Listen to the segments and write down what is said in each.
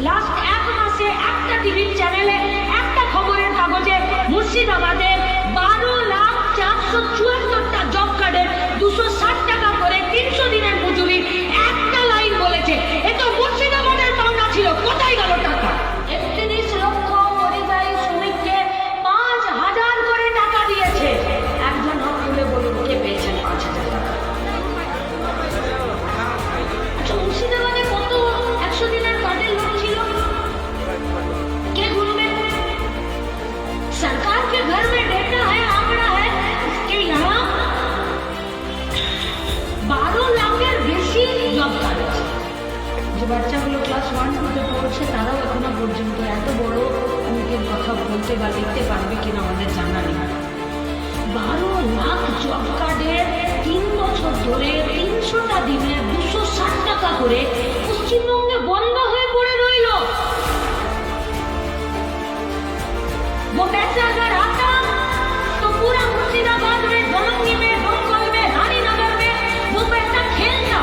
Last এক মাসে একটা টিভির চ্যানেলে একটা খবরের কাগজে মুর্শিদাবাদে 12,474টা জব কার্ডের 260 টাকা করে 300 দিনের মজুরি একটা লাইন বলেছে। এ তো মুর্শিদাবাদের পাওনা ছিল, কোথায় গেল টাকা? 31 লক্ষ পরিযায়ী শ্রমিককে 5,000 করে টাকা দিয়েছে। একজন হাত তুলে বলুন কে পেয়েছেন 5,000 টাকা? আচ্ছা, মুর্শিদাবাদে কত 100 দিনের কার্ডের লোক ছিল? কে গুনবে? सरकार के घर में डेटा है, आंकड़ा है कि यहाँ 12 লাখের বেশি জব কার্ড আছে। যে বাচ্চাগুলো ক্লাস 1-2 তে পড়ছে তারাও এখনো পর্যন্ত এত বড় অঙ্কের কথা বলতে বা লিখতে পারবে কিনা আমাদের জানা নেই। 12 লাখ জব কার্ডের 3 বছর ধরে 300টা দিনে 260 টাকা করে পশ্চিমবঙ্গে বন্ধ হয়ে পড়ে রইল। वो पैसा अगर आता तो पूरा मुर्शिदाबाद में, दमोह में, दमकल में, रानीनगर में वो पैसा खेलता,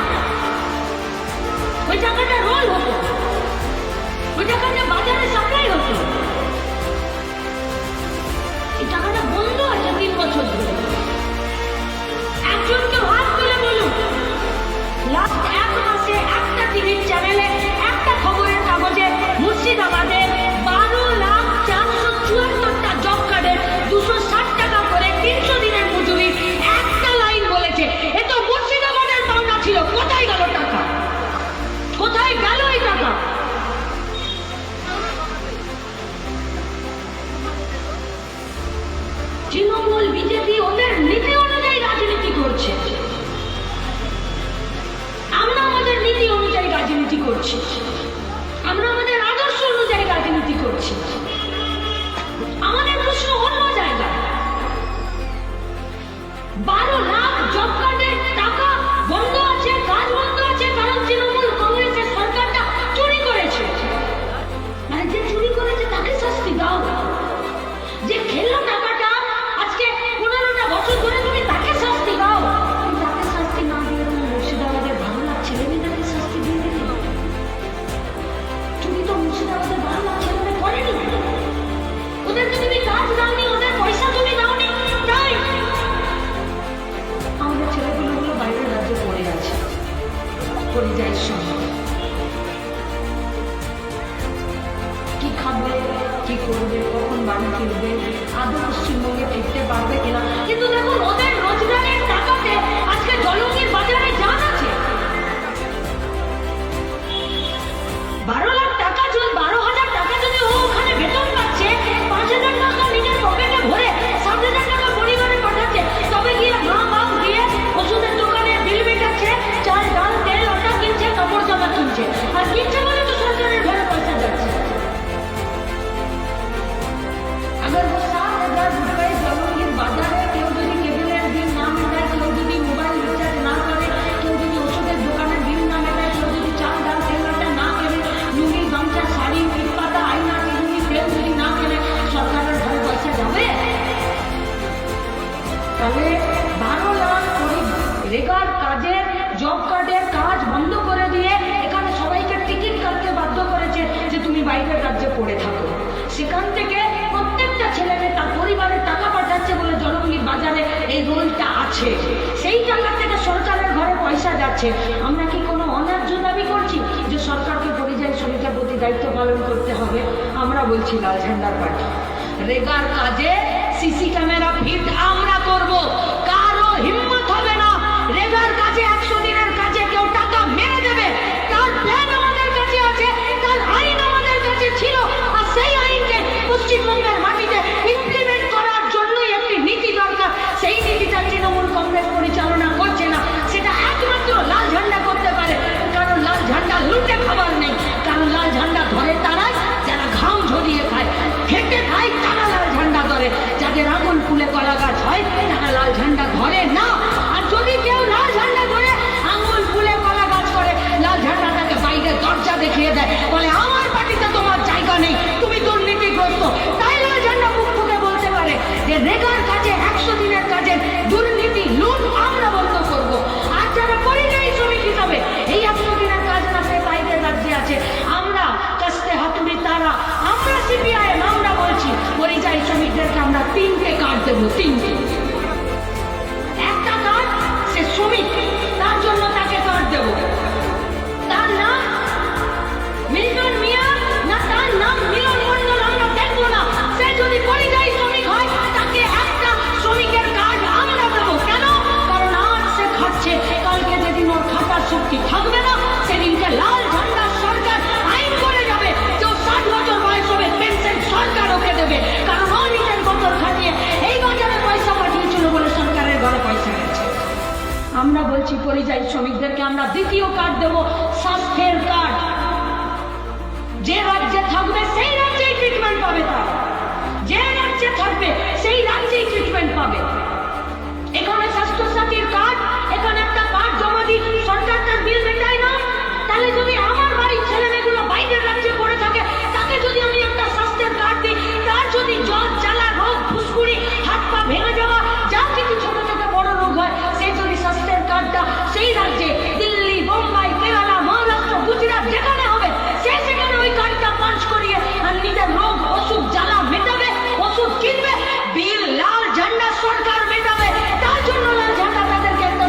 ওই টাকাটা রোল হতো, ওই টাকাটা বাজারে সাপ্লাই হতো। এই টাকাটা বন্ধ আছে 3 বছর ধরে। একজনকে হাত তুলে বলুন লাস্ট এক মাসে একটা টিভির চ্যানেলে একটা খবরের কাগজে মুর্শিদাবাদে 12,474টা জব কার্ডের 260 টাকা করে 300 দিনের মজুরি একটা লাইন বলেছে। এ তো মুর্শিদাবাদের পাওনা ছিল, কোথায় গেল টাকা? কোথায় গেল এই টাকা? তৃণমূল বিজেপি ওদের নীতি অনুযায়ী রাজনীতি করছে, আমরা আমাদের নীতি অনুযায়ী রাজনীতি করছি, আমরা আমাদের আদর্শ অনুযায়ী রাজনীতি করছি। আমাদের প্রশ্ন অন্য জায়গায়। 12 লাখ জব কার্ডের টাকা বন্ধ আছে, কাজ বন্ধ আছে, কারণ তৃণমূল কংগ্রেসের সরকারটা চুরি করেছে। মানে যে চুরি করেছে তাকে শাস্তি দাও, যে খেললো টাকাটা আজকে 15টা বছর ধরে তুমি তাকে শাস্তি দাও। তাকে শাস্তি না দিয়ে মুর্শিদাবাদের ভালো লাখ ছেলেমেয়েদেরকে শাস্তি দিয়ে দিলে। তুমি তো মুর্শিদাবাদের ভালো লাখ ছেলেমেয়ে করেনি, ওদেরকে তুমি কাজ দাওনি, ওদের পয়সা তুমি দাওনি, তাই আমাদের ছেলেগুলো বাইরের রাজ্যে পড়ে আছে পরিযায়ী শ্রমিক। কি খাবে, কি করবে, কখন বাড়ি ফিরবে, আদৌ পশ্চিমবঙ্গে ফিরতে পারবে কিনা? কিন্তু দেখুন ওদের রোজগারের টাকাতে আজকে জলঙ্গির বাজারে জান আছে। 12 লাখ টাকা, 12,000 টাকা যদি ও ওখানে বেতন পাচ্ছে, 5,000 টাকা নিজের পকেটে ভরে 7,000 টাকা পরিবারে পাঠাচ্ছে, তবে গিয়ে মা বাপ দিয়ে ওষুধের দোকানে বিল মেটাচ্ছে, চাল ডাল তেল আটা কিনছে, কাপড় জামা কিনছে, আর কিনছে বলে তো সরকারের ঘরে পয়সা যাচ্ছে। अगर वो 7,000 रुपए জলঙ্গির বাজারে কেউ যদি কেবিলের বিল না মেটায়, কেউ যদি মোবাইল রিচার্জ না করে, কেউ যদি ওষুধের দোকানের বিল না মেটায়, কেউ যদি চাল ডাল তেল আটা না কেনে, লুঙ্গি গামছা শাড়ি পিঠপাতা আয়না টিভি ফ্রেম যদি না কেনে, সরকারের ঘরে পয়সা যাবে? তাহলে 12 লাখ রেগার কাজের জব কার্ডের কাজ বন্ধ করে দিয়ে এখানে সবাইকে টিকিট কাটতে বাধ্য করেছে যে তুমি বাইরের রাজ্যে পড়ে থাকো। সেখান থেকে প্রত্যেকটা ছেলেকে তার পরিবারের টাকা পাঠাচ্ছে বলে জলঙ্গির বাজারে এই রোলটা আছে। সেই টাকা থেকে সরকারের ঘরে পয়সা যাচ্ছে। আমরা কি কোনো অন্যায্য দাবি করছি যে সরকারকে পরিযায়ী শ্রমিকের প্রতি দায়িত্ব পালন করতে হবে? আমরা বলছি লাল ঝান্ডার পার্টি রেগার কাজে সিসি ক্যামেরা ফিট আমরা করব। কারো হিম্মত হবে না রেগার কাজে 100 দিনের কাজে কেউ টাকা মেরে দেবে। তার প্ল্যান আমাদের কাছে আছে, তার আইন আমাদের কাছে ছিল, আর সেই আইনকে পশ্চিমবঙ্গের মাটিতে ইমপ্লিমেন্ট করার জন্যই একটি নীতি দরকার। সেই নীতিটা তৃণমূল কংগ্রেস পরিচালনা করছে না, সেটা একমাত্র লাল ঝান্ডা করতে পারে। কারণ লাল ঝান্ডা লুটে খাবার নেই, কারণ লাল ঝান্ডা ধরে তারাই যারা ঘাম ঝরিয়ে খায়, খেটে খায়, তারা লাল ঝান্ডা ধরে। যাদের আঙুল ফুলে কলা গাছ হয় তারা লাল ঝান্ডা ধরে না। আর যদি কেউ লাল ঝান্ডা ধরে আঙুল ফুলে কলা গাছ করে, লাল ঝান্ডাটাকে বাইরে দরজা দেখিয়ে দেয়, বলে আমার পার্টিতে তোমার জায়গা নেই, তুমি দুর্নীতিগ্রস্ত, তাই লাল ঝান্ডা মুখ ফুটে বলতে পারে যে রেগার কাজে 100 দিনের কাজের দুর্নীতি লুট আমরা বন্ধ করবো। আর যারা পরিযায়ী শ্রমিক হিসাবে এই 100 দিনের কাজ না পেয়ে বাইরের রাজ্যে আছে, আমরা পরিযায়ী শ্রমিকদেরকে আমরা দ্বিতীয় কার্ড দেব, স্বাস্থ্যের কার্ড। যে রাজ্যে থাকবে সেই রাজ্যেই ট্রিটমেন্ট পাবে, তারা যে রাজ্যে থাকবে সেই রাজ্যেই ট্রিটমেন্ট পাবে। এখানে স্বাস্থ্যসাথীর কার্ড, এখানে একটা কার্ড জমা দিই, সরকার তার বিল মেটায় না। তাহলে যদি আমার বাড়ির ছেলে মেয়েগুলো বাইরের রাজ্যে পড়ে থাকে, তাকে যদি আমি একটা স্বাস্থ্যের কার্ড দিই, তার যদি জ্বর, জ্বালা, রোগ, ফুসকুড়ি, হাত পা ভেঙে যাওয়া, যা কিছু ছোট ছোট বড় রোগ হয়, সেই যদি স্বাস্থ্যের কার্ডটা সেই রাজ্যে দিল্লি, বোম্বাই, কেরালা, মহারাষ্ট্র, গুজরাট যেখানে হবে, সে সেখানে ওই কার্ডটা পাঞ্চ করিয়ে আর নিজের রোগ, ওষুধ, জ্বালা মেটাবে, ওষুধ কিনবে, বিল লাল ঝান্ডা সরকার মেটাবে। তার জন্য লাল ঝান্ডা তাদেরকে একটা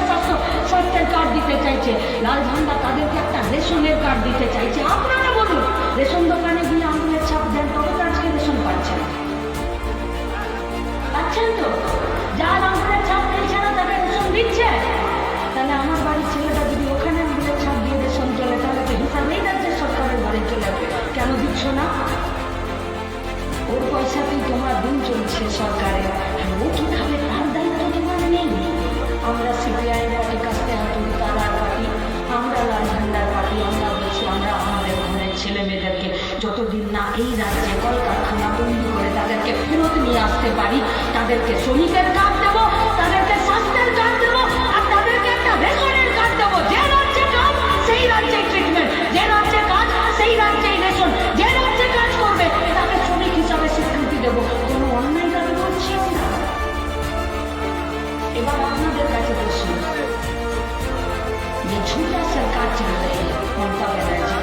স্বাস্থ্যের কার্ড দিতে চাইছে, লাল ঝান্ডা তাদেরকে একটা রেশনের কার্ড দিতে চাইছে। আপনারা বলুন, রেশন দোকানে গিয়ে আঙুলের ছাপ দেন, তবে তো আজকে রেশন পাচ্ছেন, পাচ্ছেন তো? যার আঙুলের ছাপ দিচ্ছে না তাকে রেশন দিচ্ছে। তাহলে আমার বাড়ির ছেলেটা যদি ওখানে আঙুলের ছাপ দিয়ে রেশন চলে, তাহলে তো হিসাবেই রাজ্যের সরকারের বাড়ি চলে যাবে। কেন দিচ্ছ না? ওর পয়সাতেই তোমার দিন চলছে সরকারের, ও কি খাবে তার দায়িত্ব তোমার নেই। আমরা সিপিআই পার্টি, কাস্তে হাতুড়ি তারার পার্টি, আমরা লাল ঝান্ডার পার্টি। আমরা বলছি, আমরা আমাদের ঘরের ছেলে মেয়েদেরকে যতদিন না এই রাজ্যে কলকারখানা বন্ধ করে তাদেরকে ফেরত নিয়ে আসতে পারি, তাদেরকে শ্রমিকের কার্ড দেবো, তাদেরকে স্বাস্থ্যের কার্ড দেবো, আর তাদেরকে একটা রেশনের কার্ড দেবো। যে রাজ্যে কাজ সেই রাজ্যে ট্রিটমেন্ট, যে রাজ্যে কাজ সেই রাজ্যেই রেশন, যে রাজ্যে কাজ করবে তাকে শ্রমিক হিসাবে স্বীকৃতি দেবো। কোনো অন্যায় দাবি করছি না। এবার আপনাদের কাছে প্রশ্ন, যে ঝুটা সরকার চল রही है মমতা ব্যানার্জি,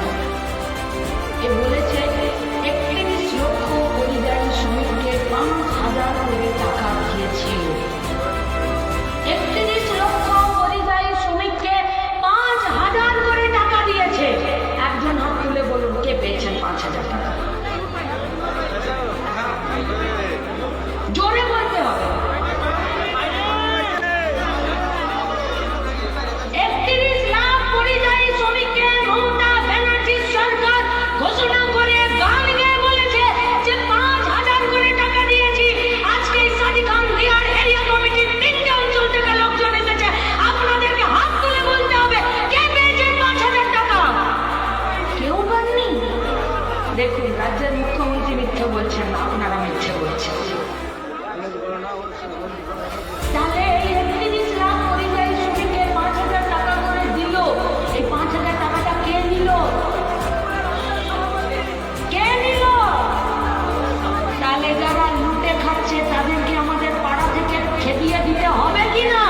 এ বলেছে 31 লক্ষ পরিযায়ী শ্রমিককে 5,000 করে টাকা দিয়েছে। 31 লক্ষ পরিযায়ী শ্রমিককে 5,000 করে টাকা দিয়েছে। একজন হাত তুলে বলুন কে পেয়েছেন 5,000 টাকা? জোরে বলতে হবে। 31 লাখ পরিযায়ী শ্রমিককে মমতা ব্যানার্জির সরকার ঘোষণা করে গান গেয়ে বলেছে যে 5,000 করে টাকা দিয়েছি। আজকে সাদি খান বিহার এরিয়া কমিটির 3টে অঞ্চল থেকে লোকজন এসেছে, আপনাদেরকে হাত তুলে বলতে হবে কে পেয়েছেন 5,000 টাকা? কেউ পাননি। দেখুন, রাজ্যের মুখ্যমন্ত্রী মিথ্যে বলছেন না, আপনারা মিথ্যে বলছেন। তাহলে এই 31 লাখ পরিযায়ী শ্রমিককে 5,000 টাকা করে দিল, এই 5,000 টাকাটা কে নিল? কে নিল? তাহলে যারা লুটে খাচ্ছে তাদেরকে আমাদের পাড়া থেকে খেদিয়ে দিতে হবে কিনা?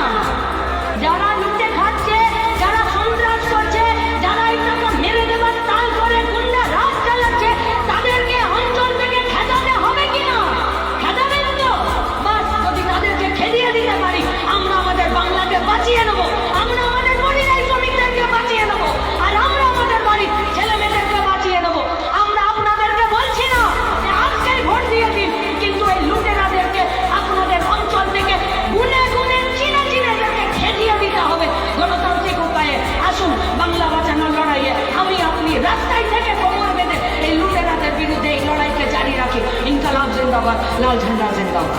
যারা লুটে খাচ্ছে, যারা সন্ত্রাস করছে, যারা এই টাকা মেরে দেবার তাল করে গুন্ডা রাজ চালাচ্ছে, তাদেরকে অঞ্চল থেকে খেদাতে হবে কিনা? খেদাবেন তো? বাস, যদি তাদেরকে খেদিয়ে দিতে পারি, আমরা আমাদের বাংলাকে বাঁচিয়ে নেবো, আমরা আমাদের পরিযায়ী শ্রমিকদেরকে বাঁচিয়ে নেবো, আর আমরা আমাদের বাড়ির ছেলে মেয়েদেরকে বাঁচিয়ে নেবো। আমরা আপনাদেরকে বলছি না যে আজকেই ভোট দিয়ে দিন, কিন্তু এই লুটেরাদেরকে আপনাদের অঞ্চল থেকে গুনে গুনে চিনে চিনে এদেরকে খেদিয়ে দিতে হবে গণতান্ত্রিক উপায়ে। আসুন, বাংলা বাঁচানোর লড়াইয়ে আমি আপনি রাস্তায় থেকে কোমর বেঁধে এই লুটেরাদের বিরুদ্ধে এই লড়াইকে জারি রাখি। ইনকালাব জিন্দাবাদ, লাল ঝান্ডা জিন্দাবাদ।